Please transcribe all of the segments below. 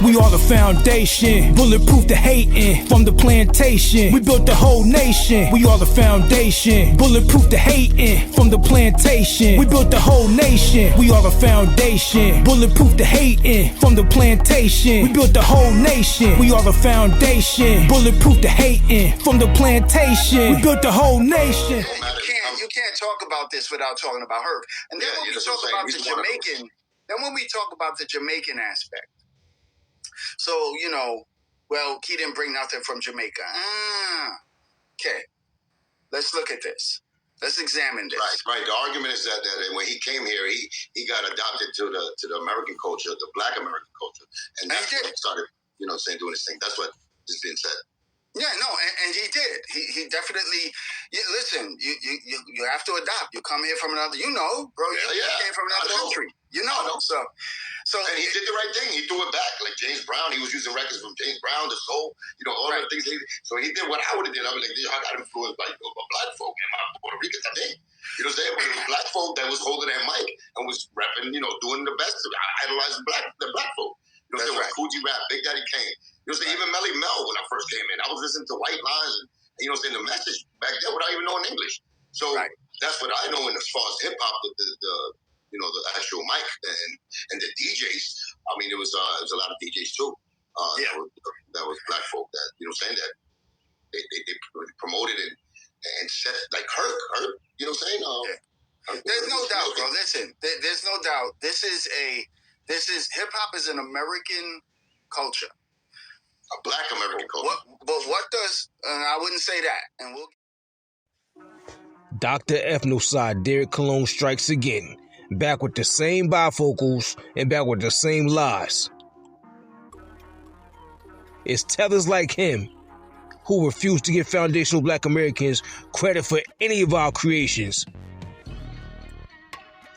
We are the foundation, bulletproof the hating. From the plantation, we built the whole nation. We are the foundation, bulletproof the hating. From the plantation, we built the whole nation. We are the foundation, bulletproof the hating. From the plantation, we built the whole nation. We are the foundation, bulletproof the hating. From the plantation, we built the whole nation. You can't talk about this without talking about her. And then when we talk about the Jamaican, Jamaican aspect. So, you know, well, he didn't bring nothing from Jamaica. Okay. Let's look at this. Let's examine this. Right. The argument is that when he came here, he got adopted to the American culture, the Black American culture, and that's when he started, you know, doing his thing. That's what is being said. Yeah, no, and he did. He definitely. Listen, you have to adopt. You come here from another. You know, bro. You came from another country. You know. So and he did the right thing. He threw it back like James Brown. He was using records from James Brown, the soul. You know, all the things. So he did what I would have did. I was like, I got influenced by Black folk and my Puerto Ricans. I think. You know what I'm saying? But it was Black folk that was holding that mic and was rapping. You know, doing the best. Idolizing the Black folk. You know what I'm saying? Coogee Rap, Big Daddy Kane. You know what I'm saying? Even Melly Mel, when I first came in, I was listening to White Lines and, you know what I'm saying, the message back then without even knowing English. So that's what I know as far as hip-hop, the you know, the actual mic and the DJs. I mean, it was a lot of DJs too. That was Black folk that, you know what I'm saying, that they promoted and set, like Kirk, you know what I'm saying? There's no doubt, bro. Listen, there's no doubt. This is hip-hop is an American culture. A Black American culture. But what does, I wouldn't say that. And Dr. Derrick Cologne strikes again. Back with the same bifocals and back with the same lies. It's tellers like him who refuse to give foundational Black Americans credit for any of our creations.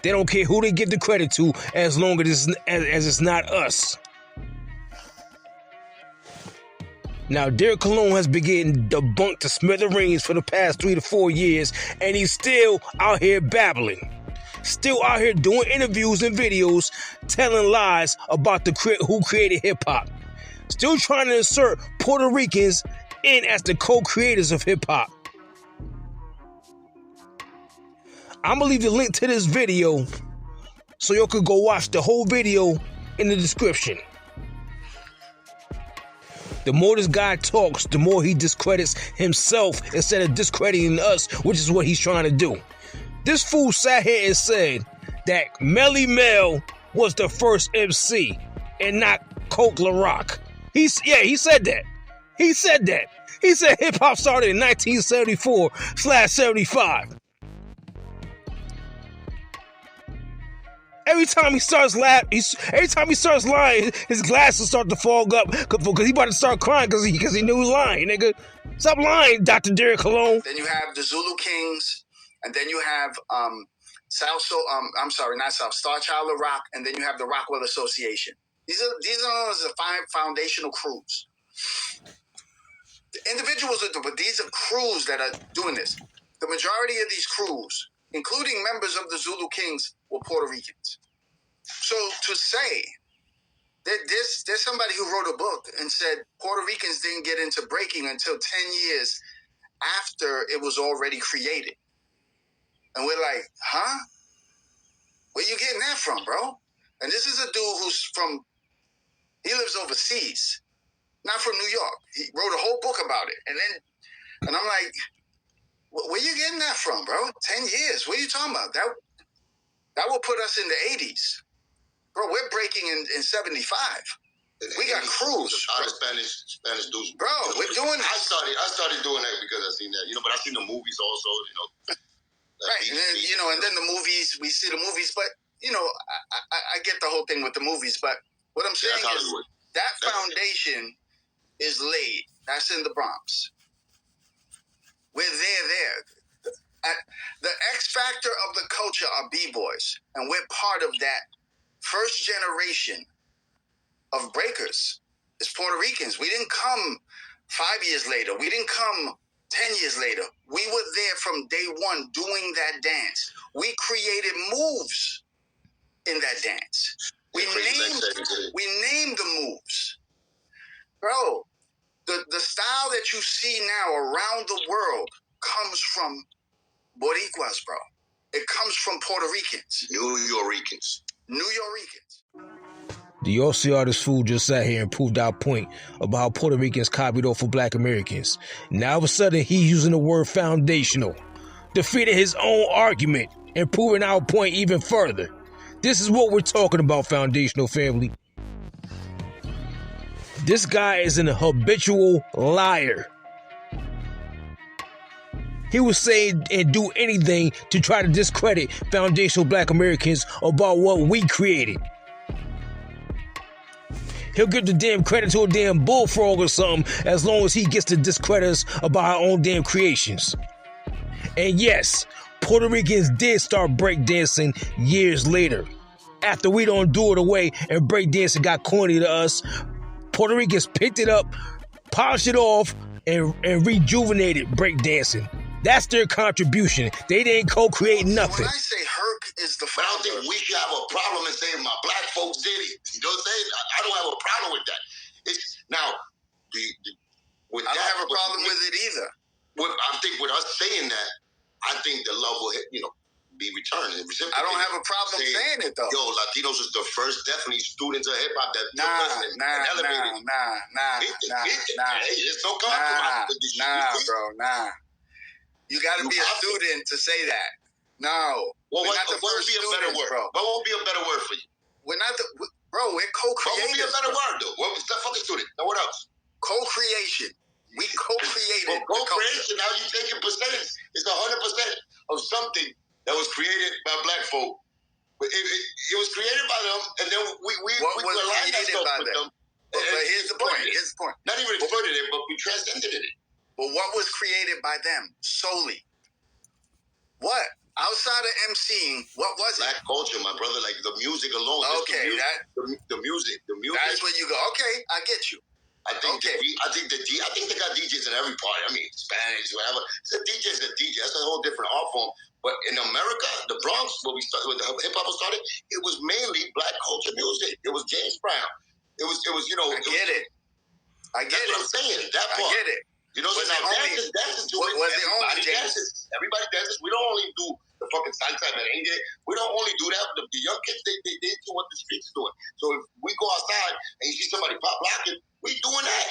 They don't care who they give the credit to as long as it's not us. Now, Derrick Cologne has been getting debunked to smithereens for the past 3 to 4 years, and he's still out here babbling. Still out here doing interviews and videos, telling lies about who created hip-hop. Still trying to insert Puerto Ricans in as the co-creators of hip-hop. I'm going to leave the link to this video so y'all could go watch the whole video in the description. The more this guy talks, the more he discredits himself instead of discrediting us, which is what he's trying to do. This fool sat here and said that Melly Mel was the first MC and not Coke LaRock. He said that. He said that. He said hip-hop started in 1974/75. Every time he starts lying, his glasses start to fog up because he about to start crying because he knew he was lying, nigga. Stop lying, Dr. Derrick Cologne. Then you have the Zulu Kings, and then you have Star Child of Rock, and then you have the Rockwell Association. These are the 5 foundational crews. The individuals but these are crews that are doing this. The majority of these crews, including members of the Zulu Kings, were Puerto Ricans. So to say that there's somebody who wrote a book and said Puerto Ricans didn't get into breaking until 10 years after it was already created. And we're like, huh? Where you getting that from, bro? And this is a dude he lives overseas, not from New York. He wrote a whole book about it. And I'm like, where you getting that from, bro? 10 years. What are you talking about? That will put us in the 80s. Bro, we're breaking in 75. We got crews. Spanish dudes. Bro, we're doing it. I started doing that because I seen that, but I seen the movies also, Right, and then, and then the movies, we see the movies, but, I get the whole thing with the movies, but what I'm saying is that foundation is laid. That's in the Bronx. We're there. The X factor of the culture are B-boys, and we're part of that first generation of breakers. It's Puerto Ricans. We didn't come 5 years later. We didn't come 10 years later. We were there from day one doing that dance. We created moves in that dance. We named the moves. Bro, the style that you see now around the world comes from Boricuas, bro. It comes from Puerto Ricans. New Yorkers. Do y'all see how this fool just sat here and proved our point about how Puerto Ricans copied off of Black Americans? Now all of a sudden he's using the word foundational, defeating his own argument and proving our point even further. This is what we're talking about, foundational family. This guy is an habitual liar. He will say and do anything to try to discredit foundational Black Americans about what we created. He'll give the damn credit to a damn bullfrog or something as long as he gets to discredit us about our own damn creations. And yes, Puerto Ricans did start breakdancing years later. After we don't do it away and breakdancing got corny to us, Puerto Ricans picked it up, polished it off, and rejuvenated breakdancing. That's their contribution. They didn't co-create nothing. When I say Herc is the But I founder, don't think we should have a problem in saying my black folks did it. You know what I'm saying? I don't have a problem with that. It's now, I don't have a problem with it either. I think with us saying that, I think the love will, be returned. I don't have a problem saying it though. Yo, Latinos was the first definitely students of hip hop that took us and elevated. It's no compromise. Nah. You got to be a student to say that. No. Well, what would be a better word? Bro. What would be a better word for you? We're not bro, we're co-creators. What would be a better word, though? What was the fucking student? Now, what else? Co-creation. We co-created. Well, co-creation, now you taking percentage. It's 100% of something that was created by black folk. It was created by them, and then we aligned ourselves with them. But here's the point. Not even exploited it, but we transcended it. But what was created by them solely? What? Outside of MCing, what was it? Black culture, my brother, like the music alone. Okay, the music. That's where you go. Okay, I get you. I think they got DJs in every party. I mean, Spanish, whatever. It's a DJ. That's a whole different art form. But in America, the Bronx, where the hip hop started, it was mainly black culture music. It was James Brown. It was. I get it. That's what I'm saying. That part. I get it. You know, so now dances to it. Everybody dances. Everybody dances. We don't only do the fucking salsa merengue. We don't only do that. The young kids, they do what the streets are doing. So if we go outside and you see somebody pop locking, we doing that.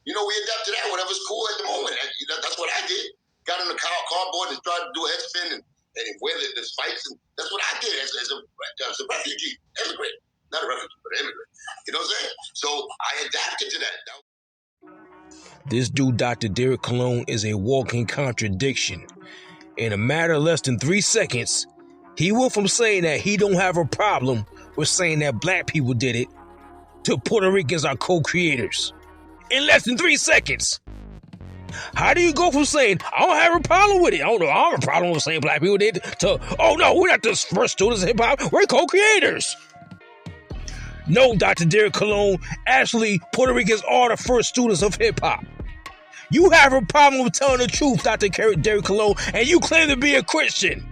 We adapt to that. Whatever's cool at the moment. That's what I did. Got on the cardboard and tried to do a head spin and wear the spikes. And that's what I did as a refugee, immigrant. Not a refugee, but an immigrant. You know what I'm saying? So I adapted to that. This dude, Dr. Derrick Cologne, is a walking contradiction. In a matter of less than 3 seconds, he went from saying that he don't have a problem with saying that black people did it to Puerto Ricans are co-creators. In less than 3 seconds. How do you go from saying, I don't have a problem with it, I don't have a problem with saying black people did it, to, oh no, we're not the first students of hip-hop, we're co-creators. No, Dr. Derrick Cologne, actually, Puerto Ricans are the first students of hip-hop. You have a problem with telling the truth, Dr. Derrick Cologne, and you claim to be a Christian.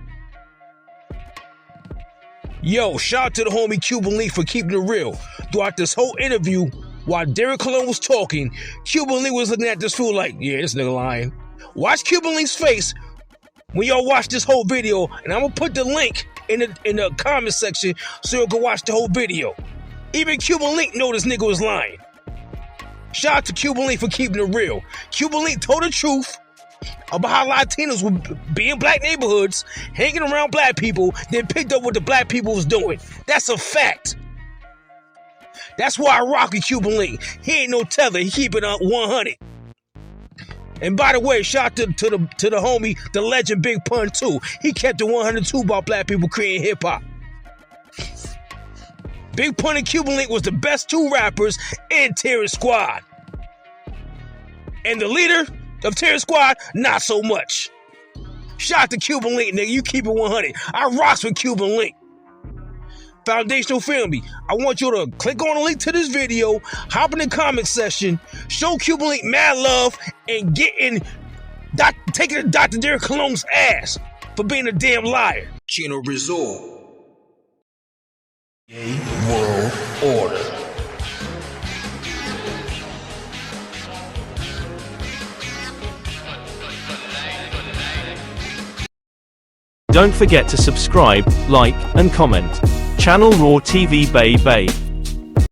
Yo, shout out to the homie Cuban Link for keeping it real. Throughout this whole interview, while Derrick Cologne was talking, Cuban Link was looking at this fool like, yeah, this nigga lying. Watch Cuban Link's face when y'all watch this whole video, and I'm gonna put the link in the comment section so you can watch the whole video. Even Cuban Link know this nigga was lying. Shout out to Cuban Link for keeping it real. Cuban Link told the truth about how Latinos would be in black neighborhoods, hanging around black people, then picked up what the black people was doing. That's a fact. That's why I rock with Cuban Link. He ain't no tether. He keep it 100. And by the way, shout out to the homie, the legend Big Pun too. He kept it 102 about black people creating hip hop. Big Pun and Cuban Link was the best 2 rappers in Terror Squad. And the leader of Terror Squad, not so much. Shout out to Cuban Link, nigga. You keep it 100. I rocks with Cuban Link. Foundational family, I want you to click on the link to this video, hop in the comment section, show Cuban Link mad love, and taking Dr. Derrick Cologne's ass for being a damn liar. Chino Rizzo. World Order. Don't forget to subscribe, like, and comment. Channel Raw TV Bay Bay.